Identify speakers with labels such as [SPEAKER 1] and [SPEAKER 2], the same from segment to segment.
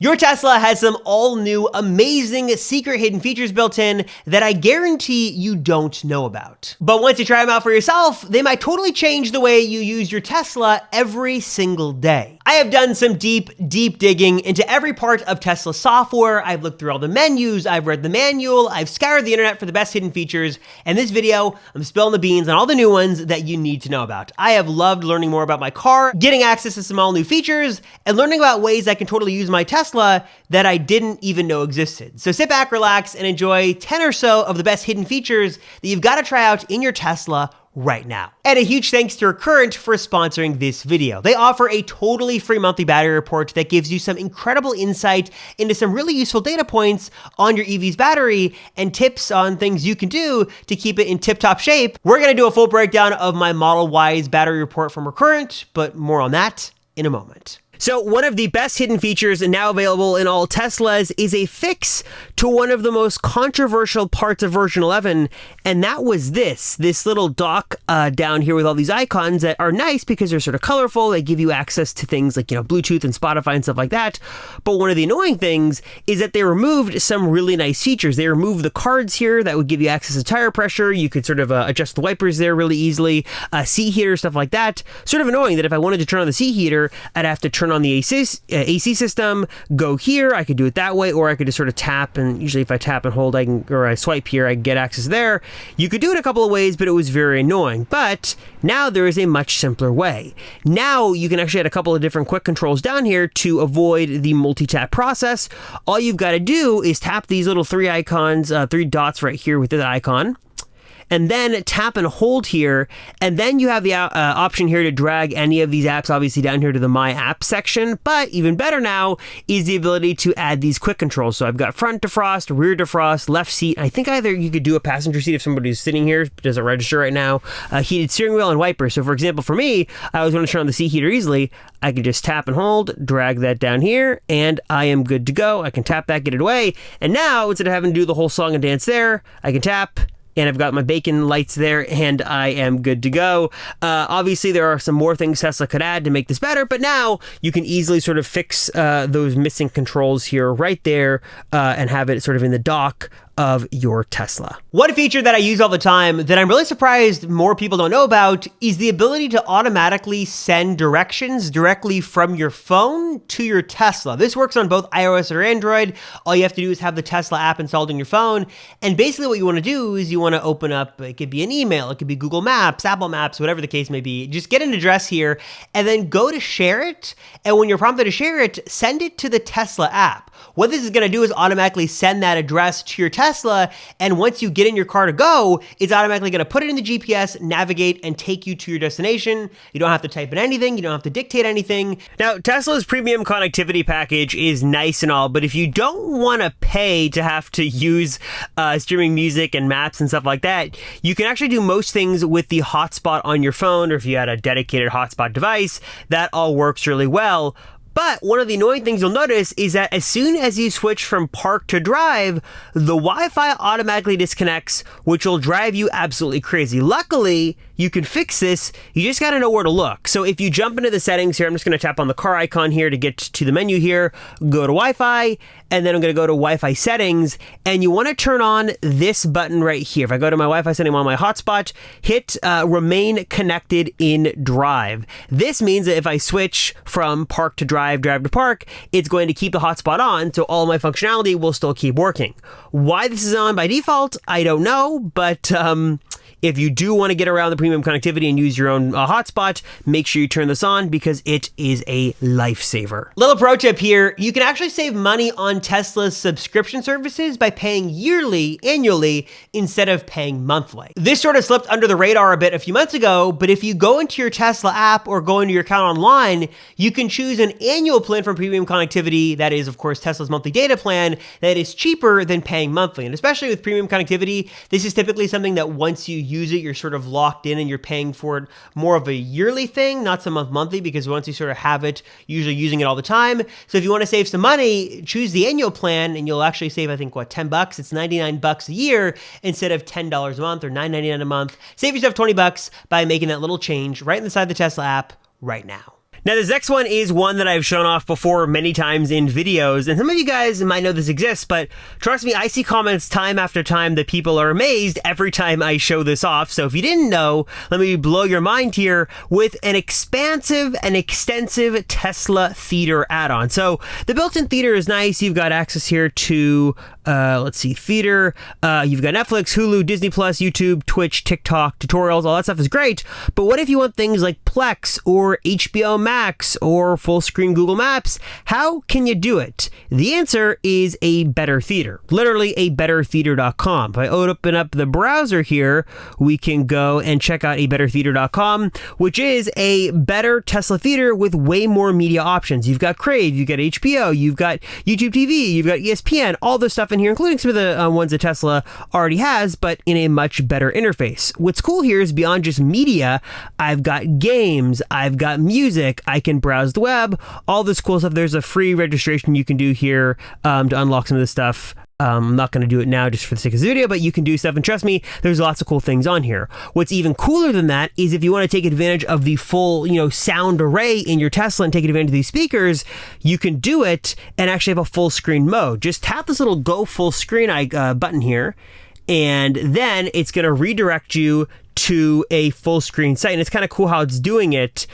[SPEAKER 1] Your Tesla has some all new, amazing, secret hidden features built in that I guarantee you don't know about. But once you try them out for yourself, they might totally change the way you use your Tesla every single day. I have done some deep digging into every part of Tesla software. I've looked through all the menus, I've read the manual, I've scoured the internet for the best hidden features. And this video, I'm spilling the beans on all the new ones that you need to know about. I have loved learning more about my car, getting access to some all new features, and learning about ways I can totally use my Tesla that I didn't even know existed. So sit back, relax, and enjoy 10 or so of the best hidden features that you've got to try out in your Tesla right now. And a huge thanks to RECURRENT for sponsoring this video. They offer a totally free monthly battery report that gives you some incredible insight into some really useful data points on your EV's battery and tips on things you can do to keep it in tip-top shape. We're gonna do a full breakdown of my Model Y's battery report from RECURRENT, but more on that in a moment. So one of the best hidden features now available in all Teslas is a fix to one of the most controversial parts of version 11, and that was this little dock down here with all these icons that are nice because they're sort of colorful. They give you access to things like, Bluetooth and Spotify and stuff like that. But one of the annoying things is that they removed some really nice features. They removed the cards here that would give you access to tire pressure. You could sort of adjust the wipers there really easily, seat heater, stuff like that. Sort of annoying that if I wanted to turn on the seat heater, I'd have to turn on the AC system, go here, I could do it that way, or I could just sort of tap, and usually if I tap and hold, or I swipe here, I get access there. You could do it a couple of ways, but it was very annoying. But now there is a much simpler way. Now you can actually add a couple of different quick controls down here to avoid the multi-tap process. All you've got to do is tap these little three icons, three dots right here with the icon, and then tap and hold here, and then you have the option here to drag any of these apps obviously down here to the My App section. But even better now is the ability to add these quick controls. So I've got front defrost, rear defrost, left seat. I think either you could do a passenger seat if somebody's sitting here, doesn't register right now, heated steering wheel and wiper. So for example, for me, I always want to turn on the seat heater easily. I can just tap and hold, drag that down here, and I am good to go. I can tap that, get it away. And now instead of having to do the whole song and dance there, I can tap, and I've got my bacon lights there, and I am good to go. Obviously, there are some more things Tesla could add to make this better, but now you can easily sort of fix those missing controls here right there and have it sort of in the dock of your Tesla. One feature that I use all the time that I'm really surprised more people don't know about is the ability to automatically send directions directly from your phone to your Tesla. This works on both iOS or Android. All you have to do is have the Tesla app installed in your phone. And basically what you want to do is you want to open up, it could be an email, it could be Google Maps, Apple Maps, whatever the case may be. Just get an address here and then go to share it. And when you're prompted to share it, send it to the Tesla app. What this is going to do is automatically send that address to your Tesla, and once you get in your car to go, it's automatically going to put it in the GPS, navigate, and take you to your destination. You don't have to type in anything. You don't have to dictate anything. Now, Tesla's premium connectivity package is nice and all, but if you don't want to pay to have to use streaming music and maps and stuff like that, you can actually do most things with the hotspot on your phone, or if you had a dedicated hotspot device, that all works really well. But one of the annoying things you'll notice is that as soon as you switch from park to drive, the Wi-Fi automatically disconnects, which will drive you absolutely crazy. Luckily, you can fix this. You just got to know where to look. So if you jump into the settings here, I'm just going to tap on the car icon here to get to the menu here, go to Wi-Fi, and then I'm going to go to Wi-Fi settings, and you want to turn on this button right here. If I go to my Wi-Fi setting on my hotspot, hit remain connected in drive. This means that if I switch from park to drive to park, it's going to keep the hotspot on, so all my functionality will still keep working. Why this is on by default, I don't know, but if you do want to get around the premium connectivity and use your own hotspot, make sure you turn this on because it is a lifesaver. Little pro tip here, you can actually save money on Tesla's subscription services by paying annually, instead of paying monthly. This sort of slipped under the radar a bit a few months ago, but if you go into your Tesla app or go into your account online, you can choose an annual plan for premium connectivity. That is, of course, Tesla's monthly data plan that is cheaper than paying monthly. And especially with premium connectivity, this is typically something that once you use it, you're sort of locked in and you're paying for it more of a yearly thing, not some monthly, because once you sort of have it, you're usually using it all the time. So if you want to save some money, choose the annual plan and you'll actually save, I think, what, $10? It's $99 a year instead of $10 a month or $9.99 a month. Save yourself $20 by making that little change right inside the Tesla app right now. Now, this next one is one that I've shown off before many times in videos, and some of you guys might know this exists, but trust me, I see comments time after time that people are amazed every time I show this off. So if you didn't know, let me blow your mind here with an expansive and extensive Tesla theater add-on. So the built-in theater is nice. You've got access here to, let's see, theater. You've got Netflix, Hulu, Disney+, YouTube, Twitch, TikTok, tutorials, all that stuff is great. But what if you want things like Plex or HBO Max or full screen Google Maps? How can you do it? The answer is a better theater, literally a bettertheater.com. If I open up the browser here, we can go and check out a bettertheater.com, which is a better Tesla theater with way more media options. You've got Crave, you've got HBO, you've got YouTube TV, you've got ESPN, all this stuff in here, including some of the ones that Tesla already has, but in a much better interface. What's cool here is beyond just media, I've got games, I've got music, I can browse the web, all this cool stuff. There's a free registration you can do here to unlock some of this stuff. I'm not going to do it now just for the sake of this video, but you can do stuff, and trust me, there's lots of cool things on here. What's even cooler than that is if you want to take advantage of the full, sound array in your Tesla and take advantage of these speakers, you can do it and actually have a full screen mode. Just tap this little go full screen button here, and then it's going to redirect you to a full screen site. And it's kind of cool how it's doing it,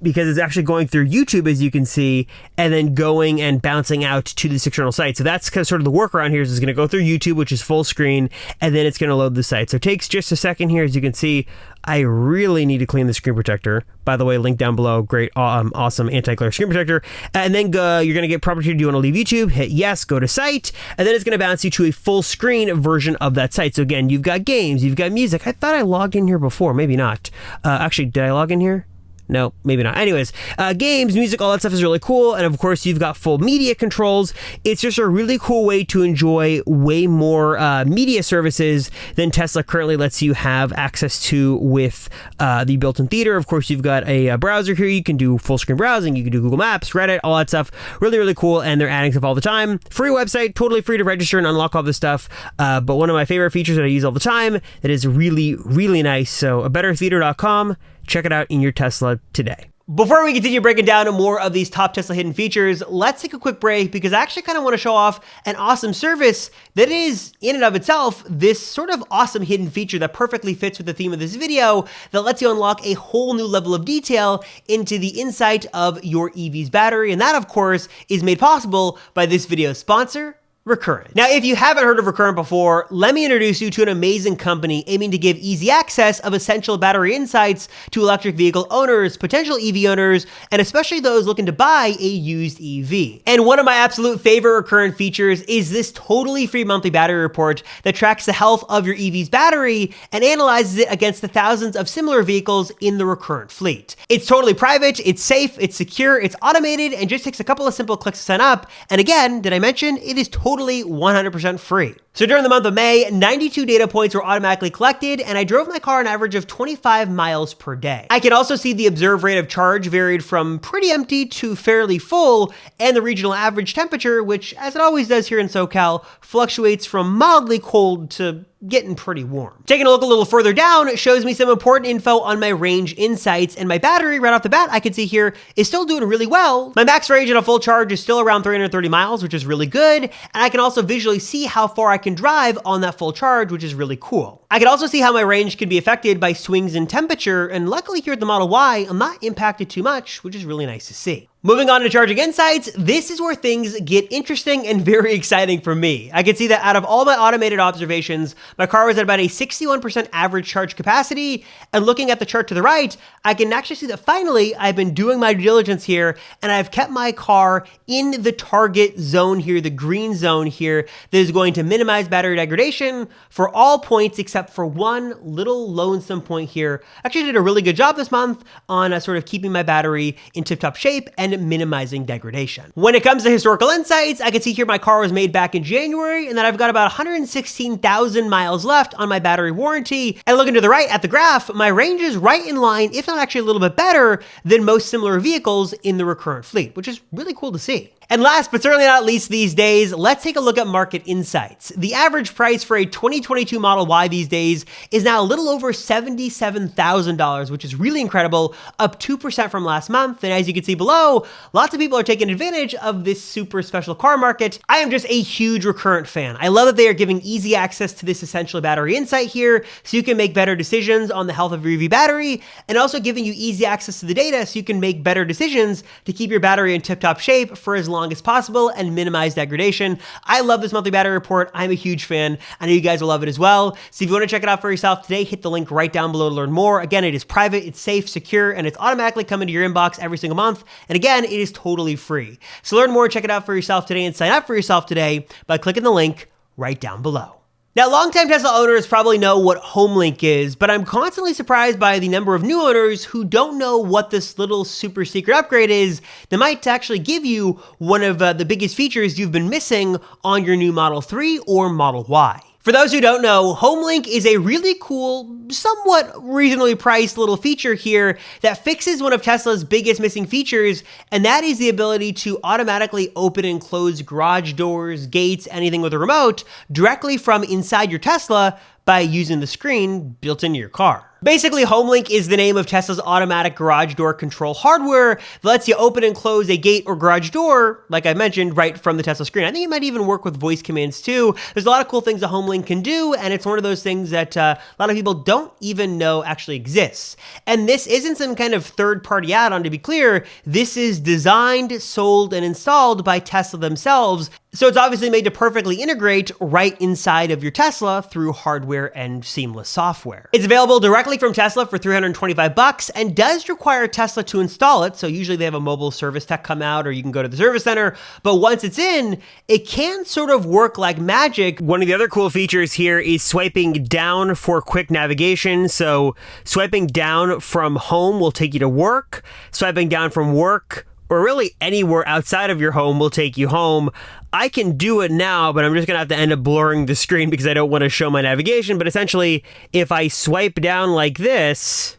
[SPEAKER 1] because it's actually going through YouTube, as you can see, and then going and bouncing out to this external site. So that's kind of sort of the workaround here. Is it's going to go through YouTube, which is full screen, and then it's going to load the site. So it takes just a second here. As you can see, I really need to clean the screen protector. By the way, link down below. Great, awesome anti-glare screen protector. And then you're going to get property. Do you want to leave YouTube? Hit yes, go to site, and then it's going to bounce you to a full screen version of that site. So again, you've got games, you've got music. I thought I logged in here before. Maybe not. Actually, did I log in here? No, maybe not. Anyways, games, music, all that stuff is really cool. And of course, you've got full media controls. It's just a really cool way to enjoy way more media services than Tesla currently lets you have access to with the built-in theater. Of course, you've got a browser here. You can do full screen browsing. You can do Google Maps, Reddit, all that stuff. Really, really cool. And they're adding stuff all the time. Free website, totally free to register and unlock all this stuff. But one of my favorite features that I use all the time that is really, really nice. So bettertheater.com. Check it out in your Tesla today. Before we continue breaking down more of these top Tesla hidden features, let's take a quick break because I actually kind of want to show off an awesome service that is, in and of itself, this sort of awesome hidden feature that perfectly fits with the theme of this video that lets you unlock a whole new level of detail into the inside of your EV's battery. And that, of course, is made possible by this video's sponsor, RECURRENT. Now, if you haven't heard of RECURRENT before, let me introduce you to an amazing company aiming to give easy access of essential battery insights to electric vehicle owners, potential EV owners, and especially those looking to buy a used EV. And one of my absolute favorite RECURRENT features is this totally free monthly battery report that tracks the health of your EV's battery and analyzes it against the thousands of similar vehicles in the RECURRENT fleet. It's totally private, it's safe, it's secure, it's automated, and just takes a couple of simple clicks to sign up. And again, did I mention it is totally 100% free. So during the month of May, 92 data points were automatically collected, and I drove my car an average of 25 miles per day. I can also see the observed rate of charge varied from pretty empty to fairly full, and the regional average temperature, which, as it always does here in SoCal, fluctuates from mildly cold to getting pretty warm. Taking a look a little further down, it shows me some important info on my range insights, and my battery right off the bat, I can see here, is still doing really well. My max range at a full charge is still around 330 miles, which is really good, and I can also visually see how far I can drive on that full charge, which is really cool. I can also see how my range can be affected by swings in temperature, and luckily here at the Model Y, I'm not impacted too much, which is really nice to see. Moving on to charging insights, this is where things get interesting and very exciting for me. I can see that out of all my automated observations, my car was at about a 61% average charge capacity, and looking at the chart to the right, I can actually see that finally I've been doing my due diligence here, and I've kept my car in the target zone here, the green zone here, that is going to minimize battery degradation for all points except for one little lonesome point here. I actually did a really good job this month on sort of keeping my battery in tip-top shape and minimizing degradation. When it comes to historical insights, I can see here my car was made back in January and that I've got about 116,000 miles left on my battery warranty. And looking to the right at the graph, my range is right in line, if not actually a little bit better than most similar vehicles in the RECURRENT fleet, which is really cool to see. And last but certainly not least these days, let's take a look at market insights. The average price for a 2022 Model Y these days is now a little over $77,000, which is really incredible, up 2% from last month. And as you can see below, lots of people are taking advantage of this super special car market. I am just a huge Recurrent fan. I love that they are giving easy access to this essential battery insight here, so you can make better decisions on the health of your EV battery, and also giving you easy access to the data so you can make better decisions to keep your battery in tip-top shape for as long as possible and minimize degradation. I love this monthly battery report. I'm a huge fan. I know you guys will love it as well. So if you want to check it out for yourself today, hit the link right down below to learn more. Again, it is private, it's safe, secure, and it's automatically coming to your inbox every single month. And again, it is totally free. So learn more, check it out for yourself today, and sign up for yourself today by clicking the link right down below. Now, longtime Tesla owners probably know what HomeLink is, but I'm constantly surprised by the number of new owners who don't know what this little super secret upgrade is that might actually give you one of the biggest features you've been missing on your new Model 3 or Model Y. For those who don't know, HomeLink is a really cool, somewhat reasonably priced little feature here that fixes one of Tesla's biggest missing features, and that is the ability to automatically open and close garage doors, gates, anything with a remote directly from inside your Tesla by using the screen built into your car. Basically, HomeLink is the name of Tesla's automatic garage door control hardware that lets you open and close a gate or garage door, like I mentioned, right from the Tesla screen. I think it might even work with voice commands too. There's a lot of cool things that HomeLink can do, and it's one of those things that a lot of people don't even know actually exists. And this isn't some kind of third-party add-on, to be clear. This is designed, sold, and installed by Tesla themselves. So it's obviously made to perfectly integrate right inside of your Tesla through hardware and seamless software. It's available directly from Tesla for $325 and does require Tesla to install it. So usually they have a mobile service tech come out, or you can go to the service center. But once it's in, it can sort of work like magic. One of the other cool features here is swiping down for quick navigation. So swiping down from home will take you to work. Swiping down from work, or really anywhere outside of your home, will take you home. I can do it now, but I'm just gonna have to end up blurring the screen because I don't want to show my navigation. But essentially, if I swipe down like this,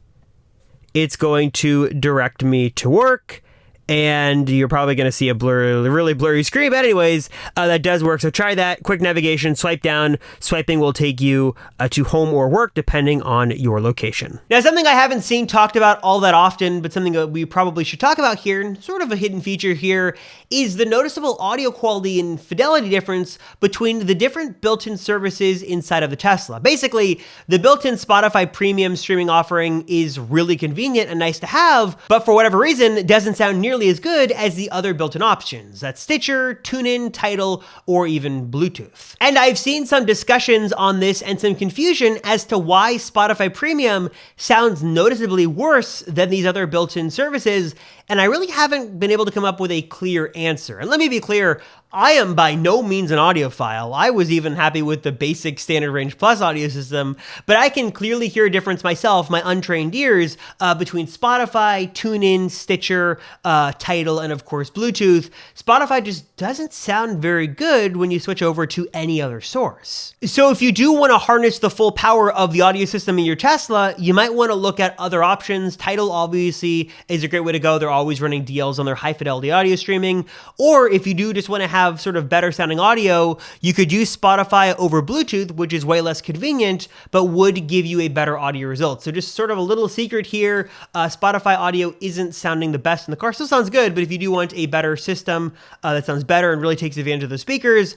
[SPEAKER 1] it's going to direct me to work. And you're probably going to see a really blurry screen. But anyways, that does work. So try that. Quick navigation, swipe down. Swiping will take you to home or work, depending on your location. Now, something I haven't seen talked about all that often, but something that we probably should talk about here, and sort of a hidden feature here, is the noticeable audio quality and fidelity difference between the different built-in services inside of the Tesla. Basically, the built-in Spotify premium streaming offering is really convenient and nice to have, but for whatever reason, it doesn't sound nearly as good as the other built-in options. That's Stitcher, TuneIn, Tidal, or even Bluetooth. And I've seen some discussions on this and some confusion as to why Spotify Premium sounds noticeably worse than these other built-in services, and I really haven't been able to come up with a clear answer. And let me be clear, I am by no means an audiophile. I was even happy with the basic Standard Range Plus audio system, but I can clearly hear a difference myself, my untrained ears, between Spotify, TuneIn, Stitcher, Tidal, and of course Bluetooth. Spotify just doesn't sound very good when you switch over to any other source. So if you do want to harness the full power of the audio system in your Tesla, you might want to look at other options. Tidal obviously is a great way to go. They're always running DLs on their high fidelity audio streaming. Or if you do just want to have sort of better sounding audio, you could use Spotify over Bluetooth, which is way less convenient, but would give you a better audio result. So just sort of a little secret here, Spotify audio isn't sounding the best in the car. Still sounds good, but if you do want a better system that sounds better and really takes advantage of the speakers,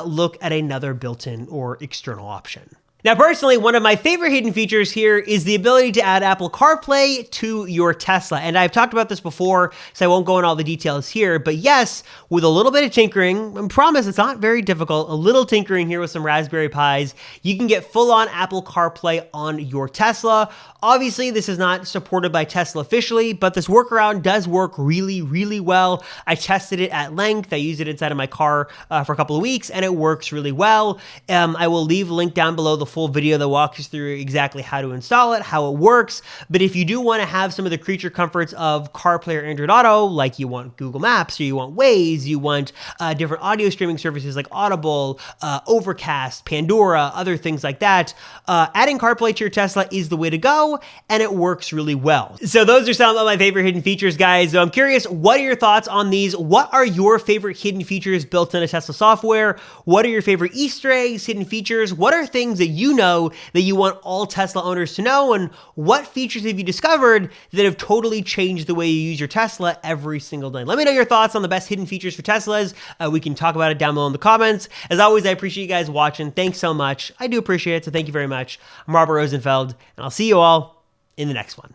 [SPEAKER 1] look at another built-in or external option. Now, personally, one of my favorite hidden features here is the ability to add Apple CarPlay to your Tesla. And I've talked about this before, so I won't go into all the details here. But yes, with a little bit of tinkering, I promise it's not very difficult, a little tinkering here with some Raspberry Pis, you can get full-on Apple CarPlay on your Tesla. Obviously, this is not supported by Tesla officially, but this workaround does work really, really well. I tested it at length. I used it inside of my car for a couple of weeks, and it works really well. I will leave a link down below the full video that walks through exactly how to install it, how it works. But if you do want to have some of the creature comforts of CarPlay or Android Auto, like you want Google Maps, or you want Waze, you want different audio streaming services like Audible, Overcast, Pandora, other things like that, adding CarPlay to your Tesla is the way to go, and it works really well. So those are some of my favorite hidden features, guys. So I'm curious, what are your thoughts on these? What are your favorite hidden features built into Tesla software? What are your favorite Easter eggs, hidden features? What are things that you know that you want all Tesla owners to know? And what features have you discovered that have totally changed the way you use your Tesla every single day? Let me know your thoughts on the best hidden features for Teslas. We can talk about it down below in the comments. As always, I appreciate you guys watching. Thanks so much. I do appreciate it, so thank you very much. I'm Robert Rosenfeld, and I'll see you all in the next one.